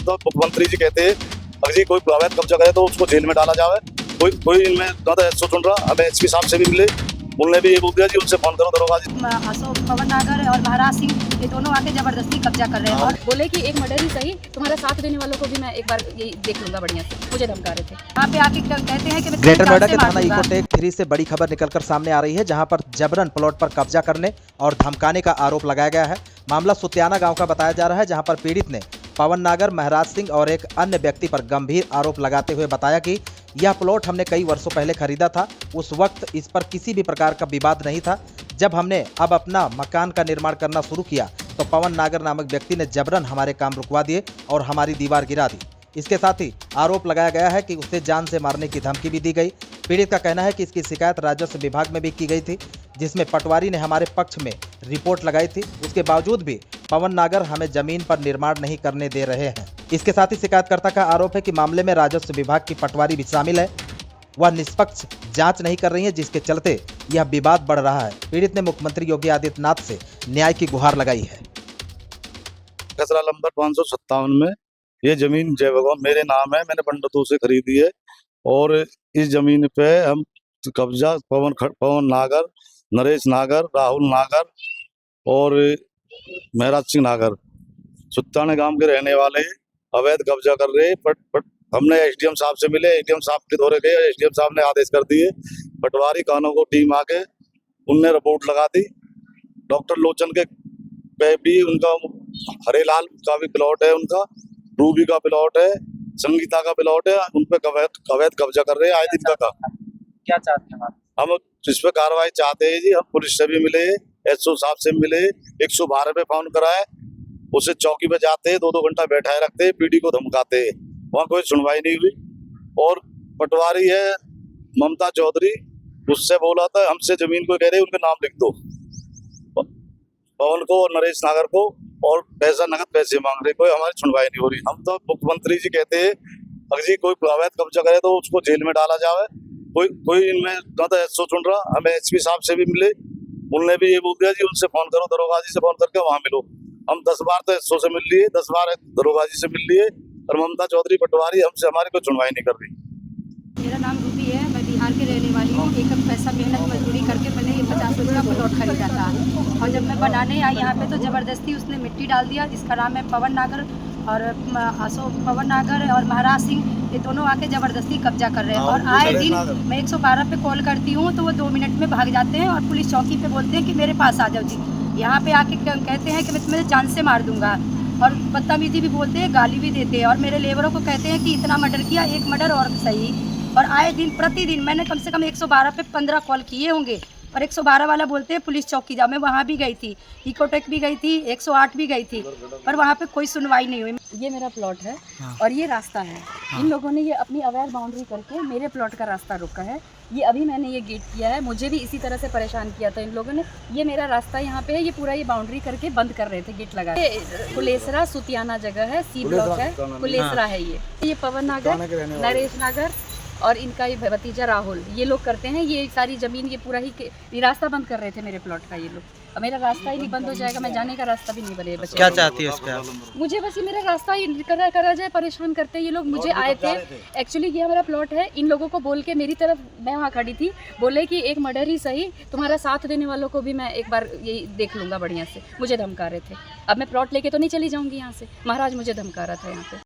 तो मुख्यमंत्री जी कहते हैं अगर जी कोई अवैध कब्जा करे तो उसको जेल में डाला जाए। कोई इनमें ज्यादा सुन रहा, हमें एसपी साहब से भी मिले, उन्होंने भी ये बोल दिया जी उनसे फोन करो दरोगा जी। अशोक पवन नागर और महाराज सिंह ये दोनों आके जबरदस्ती कब्जा कर रहे हैं और बोले कि एक मर्डर ही सही, तुम्हारा साथ देने वालों को भी मैं एक बार ये देख लूंगा बढ़िया से। मुझे धमका रहे थे। यहाँ पे आके कहते हैं कि मैं ग्रेटर नोएडा के मार थाना दूंगा। इकोटेक 3 से बड़ी खबर निकलकर सामने आ रही है, जहां पर जबरन प्लॉट पर कब्जा करने और धमकाने का आरोप लगाया गया है। मामला सुतियाना गांव का बताया जा रहा है, जहां पर पीड़ित ने पवन नागर, महाराज सिंह और एक अन्य व्यक्ति पर गंभीर आरोप लगाते हुए बताया कि यह प्लॉट हमने कई वर्षों पहले खरीदा था। उस वक्त इस पर किसी भी प्रकार का विवाद नहीं था। जब हमने अब अपना मकान का निर्माण करना शुरू किया तो पवन नागर नामक व्यक्ति ने जबरन हमारे काम रुकवा दिए और हमारी दीवार गिरा दी। इसके साथ ही आरोप लगाया गया है कि उसे जान से मारने की धमकी भी दी गई। पीड़ित का कहना है कि इसकी शिकायत राजस्व विभाग में भी की गई थी, जिसमें पटवारी ने हमारे पक्ष में रिपोर्ट लगाई थी। उसके बावजूद भी पवन नागर हमें जमीन पर निर्माण नहीं करने दे रहे हैं। इसके साथ ही शिकायतकर्ता का आरोप है कि मामले में राजस्व विभाग की पटवारी भी शामिल है। वह निष्पक्ष जांच नहीं कर रही है, जिसके चलते यह विवाद बढ़ रहा है। पीड़ित ने मुख्यमंत्री योगी आदित्यनाथ से न्याय की गुहार लगाई है। खसरा नंबर 557 में ये जमीन जय भगवान मेरे नाम है, मैंने पंडितों से खरीदी है और इस जमीन पे हम कब्जा पवन नागर, नरेश नागर, राहुल नागर और महाराज सिंह नागर सुत्ताने गांव के रहने वाले अवैध कब्जा कर रहे। बट हमने एसडीएम साहब से मिले, एसडीएम साहब के दौरे गए, एसडीएम साहब ने आदेश कर दिए। पटवारी कानों को टीम आके उनने रिपोर्ट लगा दी। डॉक्टर लोचन के पे भी उनका हरेलाल का भी प्लॉट है, उनका रूबी का प्लॉट है, संगीता का प्लॉट है, उन पे अवैध कब्जा कर रहे हैं आए दिन का। क्या चाहते हैं हम इस पे कार्रवाई चाहते हैं जी। हम पुलिस से भी मिले, एसओ साहब से मिले, 112 पे फोन कराए, उसे चौकी पे जाते हैं, 2-2 घंटा बैठाए रखते हैं, पीडी को धमकाते हैं, वहाँ कोई सुनवाई नहीं हुई। और पटवारी है ममता चौधरी, उससे बोला था हमसे जमीन को कह रहे उनके नाम लिख दो, पवन को और नरेश नागर को, और पैसा नगद पैसे मांग रहे, कोई हमारी सुनवाई नहीं हो रही। हम तो मुख्यमंत्री जी कहते हैं अगर जी कोई अवैध कब्जा करे तो उसको जेल में डाला जाए। कोई इनमें ज्यादा सुन रहा, हमें एसपी साहब से भी मिले, उन्होंने भी ये बोल दिया जी उनसे फोन करो दरोगा जी से फोन करके वहाँ मिलो। हम 10 बार तो एसओ से मिल लिए, 10 बार दरोगा जी से मिल लिए और ममता चौधरी पटवारी हमसे हमारी कोई सुनवाई नहीं कर रही। मेरा नाम रूबी है, मैं बिहार की रहने वाली हूँ। एक पैसा मेहनत मजदूरी करके मैंने ये 50 रुपये का प्लॉट खरीदा था और जब मैं बनाने आई यहाँ पे तो ज़बरदस्ती उसने मिट्टी डाल दिया। जिसका नाम है पवन नागर और अशोक पवन नागर और महाराज सिंह, ये दोनों आके ज़बरदस्ती कब्जा कर रहे हैं। और आए दिन मैं 112 पे कॉल करती हूँ तो वो 2 मिनट में भाग जाते हैं और पुलिस चौकी पे बोलते हैं कि मेरे पास आ जाओ जी। यहाँ पे आके कहते हैं कि मैं तुम्हें जान से मार दूंगा और बदतमीजी भी बोलते हैं, गाली भी देते हैं और मेरे लेबरों को कहते हैं कि इतना मर्डर किया, एक मर्डर और सही। और आए दिन प्रतिदिन मैंने कम से कम 112 पे 15 कॉल किए होंगे और 112 वाला बोलते हैं पुलिस चौकी जाओ। मैं वहाँ भी गई थी, इकोटेक भी गई थी, 108 भी गई थी, पर वहाँ पे कोई सुनवाई नहीं हुई। ये मेरा प्लॉट है और ये रास्ता है। इन लोगों ने ये अपनी अवैध बाउंड्री करके मेरे प्लॉट का रास्ता रोका है। ये अभी मैंने ये गेट किया है, मुझे भी इसी तरह से परेशान किया था इन लोगों ने। ये मेरा रास्ता यहाँ पे है, ये पूरा ये बाउंड्री करके बंद कर रहे थे गेट लगा। ये कुलेसरा सुतियाना जगह है, सी ब्लॉक है, कुलेसरा है। ये पवन नागर, नरेश नागर और इनका ये भतीजा राहुल, ये लोग करते हैं। ये सारी जमीन ये पूरा ही ये रास्ता बंद कर रहे थे मेरे प्लॉट का ये लोग। अब मेरा रास्ता ही नहीं बंद हो जाएगा, मैं जाने का रास्ता भी नहीं बने बचा। क्या चाहती है उसका? मुझे बस ये मेरा रास्ता ही करा जाए। परेशान करते ये लोग मुझे आए थे। एक्चुअली ये हमारा प्लॉट है, इन लोगों को बोल के मेरी तरफ, मैं वहाँ खड़ी थी, बोले कि एक मर्डर ही सही, तुम्हारा साथ देने वालों को भी मैं एक बार ये देख लूँगा बढ़िया से। मुझे धमका रहे थे। अब मैं प्लॉट लेके तो नहीं चली जाऊँगी यहाँ से, महाराज मुझे धमका रहा था यहाँ पे।